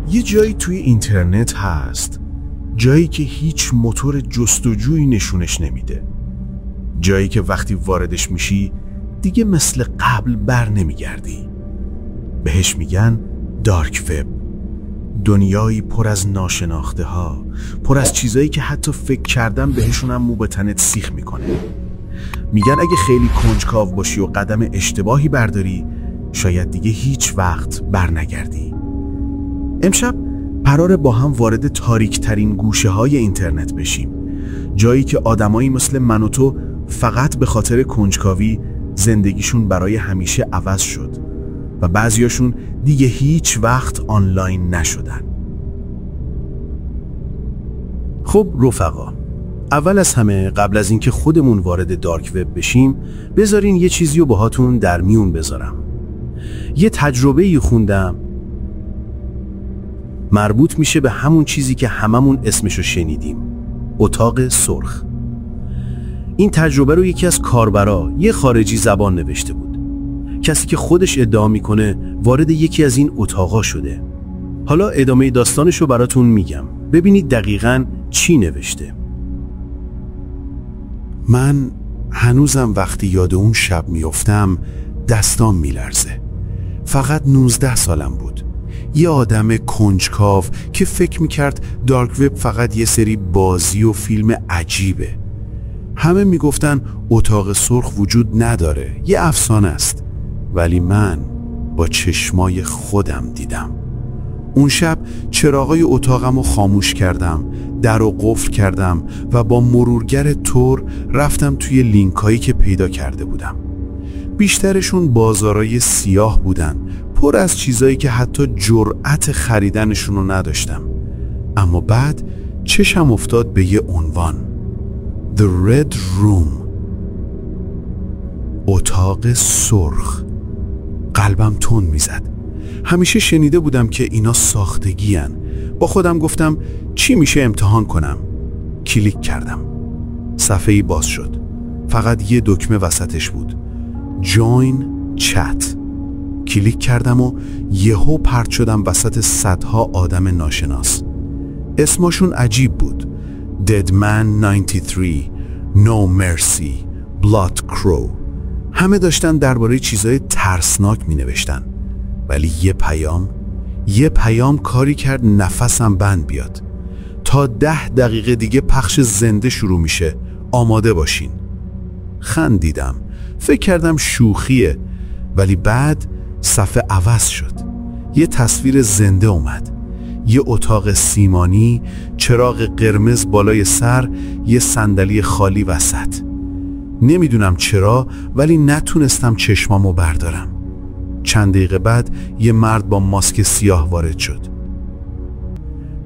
یه جایی توی اینترنت هست، جایی که هیچ موتور جستجویی نشونش نمیده، جایی که وقتی واردش میشی دیگه مثل قبل بر نمیگردی. بهش میگن دارک وب. دنیایی پر از ناشناخته ها، پر از چیزایی که حتی فکر کردن بهشون هم مو به تنت سیخ میکنه. میگن اگه خیلی کنجکاو باشی و قدم اشتباهی برداری، شاید دیگه هیچ وقت بر نگردی. امشب قراره با هم وارد تاریک ترین گوشه های اینترنت بشیم، جایی که آدمایی مثل من و تو فقط به خاطر کنجکاوی زندگیشون برای همیشه عوض شد و بعضیاشون دیگه هیچ وقت آنلاین نشدن. خب رفقا، اول از همه قبل از اینکه خودمون وارد دارک وب بشیم، بذارین یه چیزی رو باهاتون در میون بذارم. یه تجربه‌ای خوندم مربوط میشه به همون چیزی که هممون اسمشو شنیدیم، اتاق سرخ. این تجربه رو یکی از کاربرا، یه خارجی زبان نوشته بود. کسی که خودش ادعا میکنه وارد یکی از این اتاقا شده. حالا ادامه داستانش رو براتون میگم، ببینید دقیقاً چی نوشته. من هنوزم وقتی یاد اون شب میافتم دستام میلرزه. فقط 19 سالم بود. یه آدم کنجکاو که فکر میکرد دارک وب فقط یه سری بازی و فیلم عجیبه. همه میگفتن اتاق سرخ وجود نداره، یه افسانه است. ولی من با چشمای خودم دیدم. اون شب چراغای اتاقم رو خاموش کردم، در رو قفل کردم و با مرورگر تور رفتم توی لینکایی که پیدا کرده بودم. بیشترشون بازارای سیاه بودن، پر از چیزایی که حتی جرأت خریدنشون رو نداشتم. اما بعد چشم افتاد به یه عنوان: The Red Room، اتاق سرخ. قلبم تند میزد. همیشه شنیده بودم که اینا ساختگی هن. با خودم گفتم چی میشه امتحان کنم. کلیک کردم. صفحه‌ای باز شد. فقط یه دکمه وسطش بود: Join Chat. کلیک کردم و یهو پرت شدم وسط صدها آدم ناشناس. اسمشون عجیب بود: Deadman 93، No Mercy، Blood Crow. همه داشتن درباره چیزای ترسناک می نوشتن. ولی یه پیام کاری کرد نفسم بند بیاد: تا 10 دقیقه دیگه پخش زنده شروع میشه، آماده باشین. خندیدم، فکر کردم شوخیه. ولی بعد صفحه عوض شد. یه تصویر زنده اومد: یه اتاق سیمانی، چراغ قرمز بالای سر، یه صندلی خالی وسط. نمیدونم چرا ولی نتونستم چشمامو بردارم. چند دقیقه بعد یه مرد با ماسک سیاه وارد شد.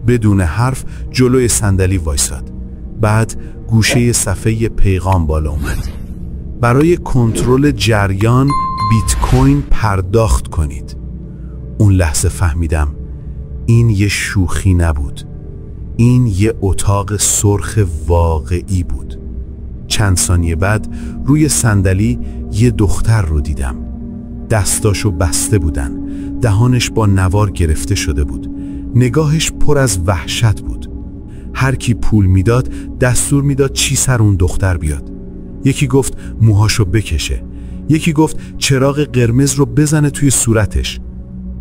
بدون حرف جلوی صندلی وایساد. بعد گوشه صفحه پیغام بالا اومد: برای کنترل جریان بیت کوین پرداخت کنید. اون لحظه فهمیدم این یه شوخی نبود. این یه اتاق سرخ واقعی بود. چند ثانیه بعد روی صندلی یه دختر رو دیدم. دستاشو بسته بودن، دهانش با نوار گرفته شده بود، نگاهش پر از وحشت بود. هر کی پول میداد دستور میداد چی سر اون دختر بیاد. یکی گفت موهاشو بکشه، یکی گفت چراغ قرمز رو بزنه توی صورتش.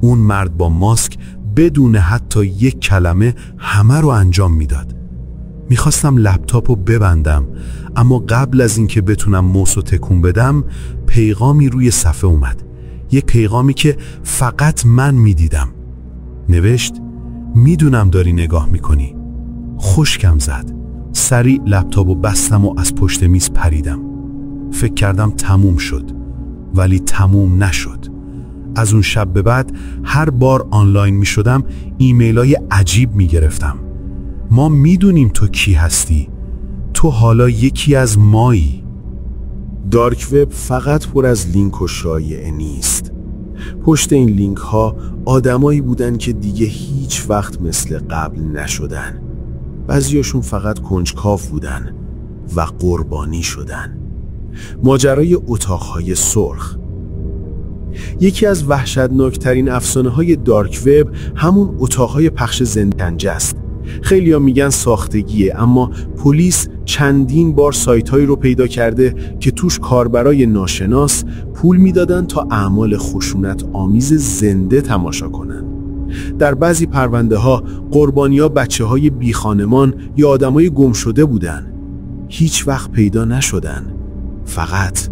اون مرد با ماسک بدون حتی یک کلمه همه رو انجام میداد. میخواستم لپتاپو ببندم، اما قبل از اینکه بتونم موسو تکون بدم پیغامی روی صفحه اومد. یک پیغامی که فقط من میدیدم. نوشت: میدونم داری نگاه میکنی. خشکم زد. سریع لپتاپو بستم و از پشت میز پریدم. فکر کردم تموم شد، ولی تموم نشد. از اون شب به بعد هر بار آنلاین می شدم ایمیلای عجیب می گرفتم: ما میدونیم تو کی هستی، تو حالا یکی از مایی. دارک وب فقط پر از لینک و شایعه نیست. پشت این لینک ها آدمایی بودن که دیگه هیچ وقت مثل قبل نشدن. بعضیاشون فقط کنجکاو بودن و قربانی شدن. ماجرای اتاقهای سرخ. یکی از وحشتناکترین افسانه‌های دارک وب همون اتاق‌های پخش زندگی است. خیلی‌ها میگن ساختگیه، اما پلیس چندین بار سایت‌هایی رو پیدا کرده که توش کاربرای ناشناس پول میدادن تا اعمال خشونت آمیز زنده تماشا کنن. در بعضی پرونده‌ها قربانی‌ها بچه‌های بیخانمان یا آدمای گم شده بودن. هیچ وقت پیدا نشدن، فقط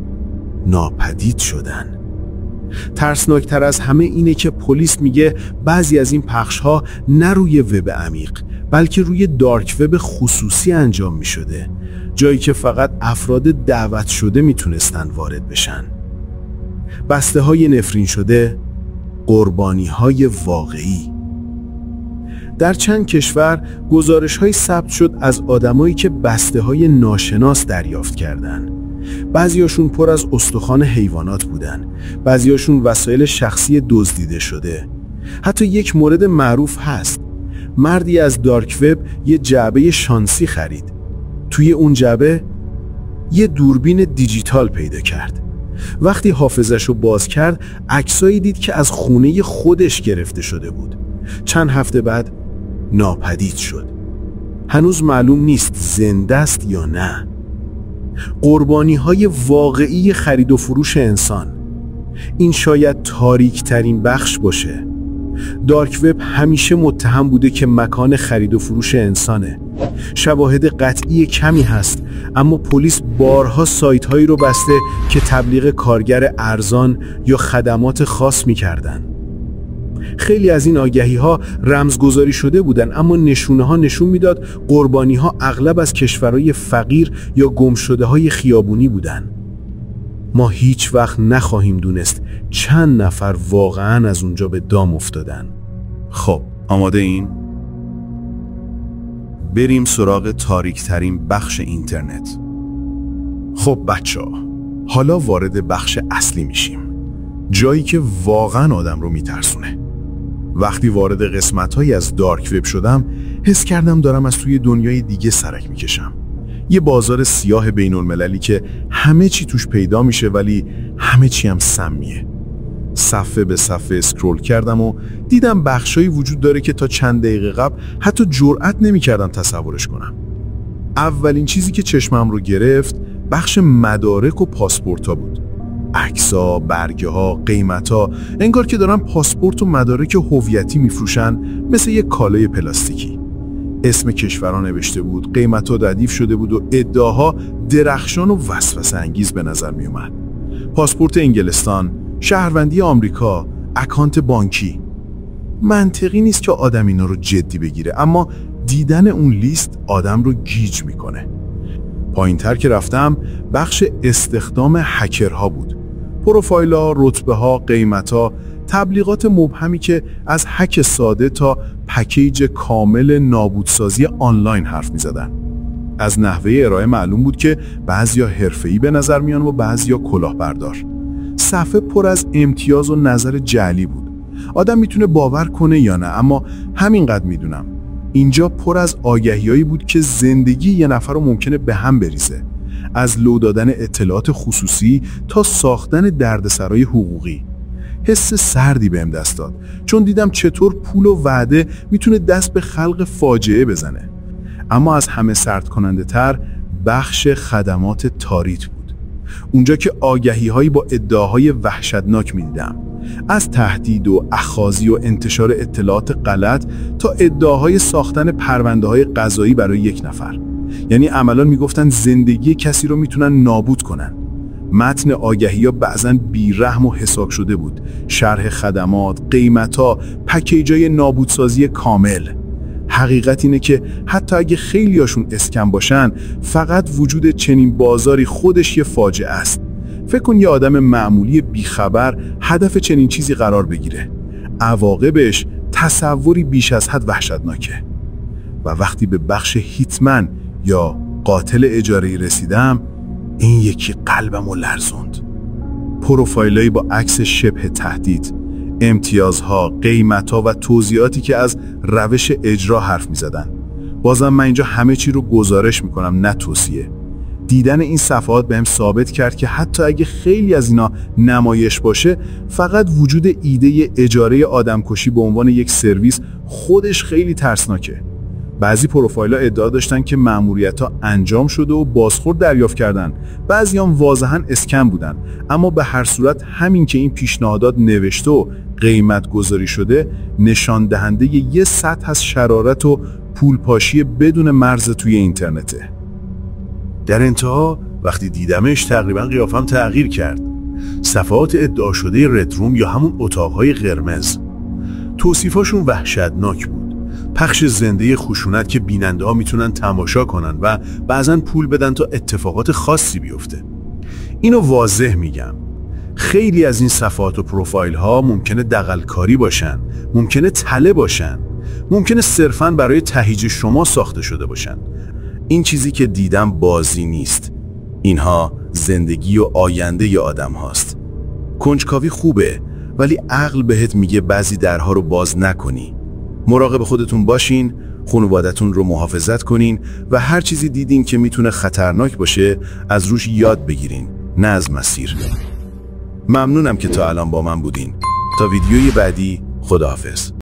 ناپدید شدن. ترسناکتر از همه اینه که پلیس میگه بعضی از این پخش‌ها نه روی وب عمیق، بلکه روی دارک وب خصوصی انجام میشده، جایی که فقط افراد دعوت شده میتونستن وارد بشن. بسته‌های نفرین شده، قربانی‌های واقعی. در چند کشور گزارش‌های ثبت شد از آدمایی که بسته‌های ناشناس دریافت کردن. بعضیاشون پر از استخوان حیوانات بودن، بعضیاشون وسایل شخصی دزدیده شده. حتی یک مورد معروف هست. مردی از دارک وب یه جعبه شانسی خرید. توی اون جعبه یه دوربین دیجیتال پیدا کرد. وقتی حافظه‌شو باز کرد، عکسایی دید که از خونه خودش گرفته شده بود. چند هفته بعد ناپدید شد. هنوز معلوم نیست زنده است یا نه. قربانی‌های واقعی خرید و فروش انسان. این شاید تاریک ترین بخش باشه. دارک وب همیشه متهم بوده که مکان خرید و فروش انسانه. شواهد قطعی کمی هست، اما پلیس بارها سایت‌هایی رو بسته که تبلیغ کارگر ارزان یا خدمات خاص می‌کردن. خیلی از این آگهی‌ها رمزگذاری شده بودن، اما نشونه‌ها نشون میداد قربانی‌ها اغلب از کشورهای فقیر یا گمشده‌های خیابونی بودن. ما هیچ وقت نخواهیم دونست چند نفر واقعاً از اونجا به دام افتادن. خب آماده این؟ بریم سراغ تاریک‌ترین بخش اینترنت. خب بچه‌ها، حالا وارد بخش اصلی میشیم، جایی که واقعاً آدم رو میترسونه. وقتی وارد قسمت‌هایی از دارک وب شدم، حس کردم دارم از توی دنیای دیگه سرک میکشم. یه بازار سیاه بین‌المللی که همه چی توش پیدا میشه، ولی همه چی هم سمیه. صفحه به صفحه اسکرول کردم و دیدم بخشایی وجود داره که تا چند دقیقه قبل حتی جرئت نمی‌کردم تصورش کنم. اولین چیزی که چشمم رو گرفت بخش مدارک و پاسپورت‌ها بود. عکس‌ها، برگه‌ها، قیمت‌ها، انگار که دارن پاسپورت و مدارک هویتی میفروشن، مثل یک کالای پلاستیکی. اسم کشورها نوشته بود، قیمت‌ها ردیف شده بود و ادعاها درخشان و وسوسه انگیز به نظر می اومد. پاسپورت انگلستان، شهروندی آمریکا، اکانت بانکی. منطقی نیست که آدم اینا رو جدی بگیره، اما دیدن اون لیست آدم رو گیج میکنه. پایین‌تر که رفتم بخش استخدام هکرها بود. پروفایل‌ها، رتبه‌ها، قیمت‌ها، تبلیغات مبهمی که از هک ساده تا پکیج کامل نابودسازی آنلاین حرف می‌زدن. از نحوه ارائه معلوم بود که بعضیا حرفه‌ای به نظر میان و بعضیا کلاهبردار. صفحه پر از امتیاز و نظر جعلی بود. آدم میتونه باور کنه یا نه، اما همینقدر میدونم اینجا پر از آگهیایی بود که زندگی یه نفر رو ممکنه به هم بریزه. از لو دادن اطلاعات خصوصی تا ساختن دردسرای حقوقی. حس سردی بهم دست داد، چون دیدم چطور پول و وعده میتونه دست به خلق فاجعه بزنه. اما از همه سرد کننده تر بخش خدمات تاریت بود. اونجا که آگهی‌هایی با ادعاهای وحشتناک می‌دیدم، از تهدید و اخاذی و انتشار اطلاعات غلط تا ادعاهای ساختن پرونده‌های قضایی برای یک نفر. یعنی عملاً میگفتن زندگی کسی رو میتونن نابود کنن. متن آگهی‌ها بعضاً بی‌رحم و حساب شده بود. شرح خدمات، قیمت‌ها، پکیج‌های نابودسازی کامل. حقیقت اینه که حتی اگه خیلیاشون اسکم باشن، فقط وجود چنین بازاری خودش یه فاجعه است. فکر کن یه آدم معمولی بیخبر هدف چنین چیزی قرار بگیره. عواقبش تصوری بیش از حد وحشتناکه. و وقتی به بخش هیتمن یا قاتل اجاره‌ای رسیدم، این یکی قلبمو لرزوند. پروفایلایی با عکس شبه تهدید، امتیازها، قیمتها و توضیحاتی که از روش اجرا حرف می‌زدن. بازم من اینجا همه چی رو گزارش می‌کنم، نه توصیه. دیدن این صفحات بهم ثابت کرد که حتی اگه خیلی از اینا نمایش باشه، فقط وجود ایده اجاره آدمکشی به عنوان یک سرویس خودش خیلی ترسناکه. بعضی پروفایل‌ها ادعا داشتن که مأموریت‌ها انجام شده و بازخورد دریافت کردن، بعضی‌ها واضحاً اسکم بودن. اما به هر صورت همین که این پیشنهادات نوشته و قیمت گذاری شده نشان دهنده یه سطح از شرارت و پولپاشی بدون مرز توی اینترنته. در انتها وقتی دیدمش تقریبا قیافم تغییر کرد. صفحات ادعا شده ردروم یا همون اتاقهای قرمز، توصیفاشون وحشتناک بود. پخش زنده خشونت که بیننده ها میتونن تماشا کنن و بعضن پول بدن تا اتفاقات خاصی بیفته. اینو واضح میگم، خیلی از این صفحات و پروفایل ها ممکنه دغل‌کاری باشن، ممکنه تله باشن، ممکنه صرفاً برای تهییج شما ساخته شده باشن. این چیزی که دیدم بازی نیست. اینها زندگی و آینده ی آدم هاست. کنجکاوی خوبه، ولی عقل بهت میگه بعضی درها رو باز نکنی. مراقب خودتون باشین، خانوادتون رو محافظت کنین و هر چیزی دیدین که میتونه خطرناک باشه از روش یاد بگیرین، نه از مسیر. ممنونم که تا الان با من بودین. تا ویدیوی بعدی، خداحافظ.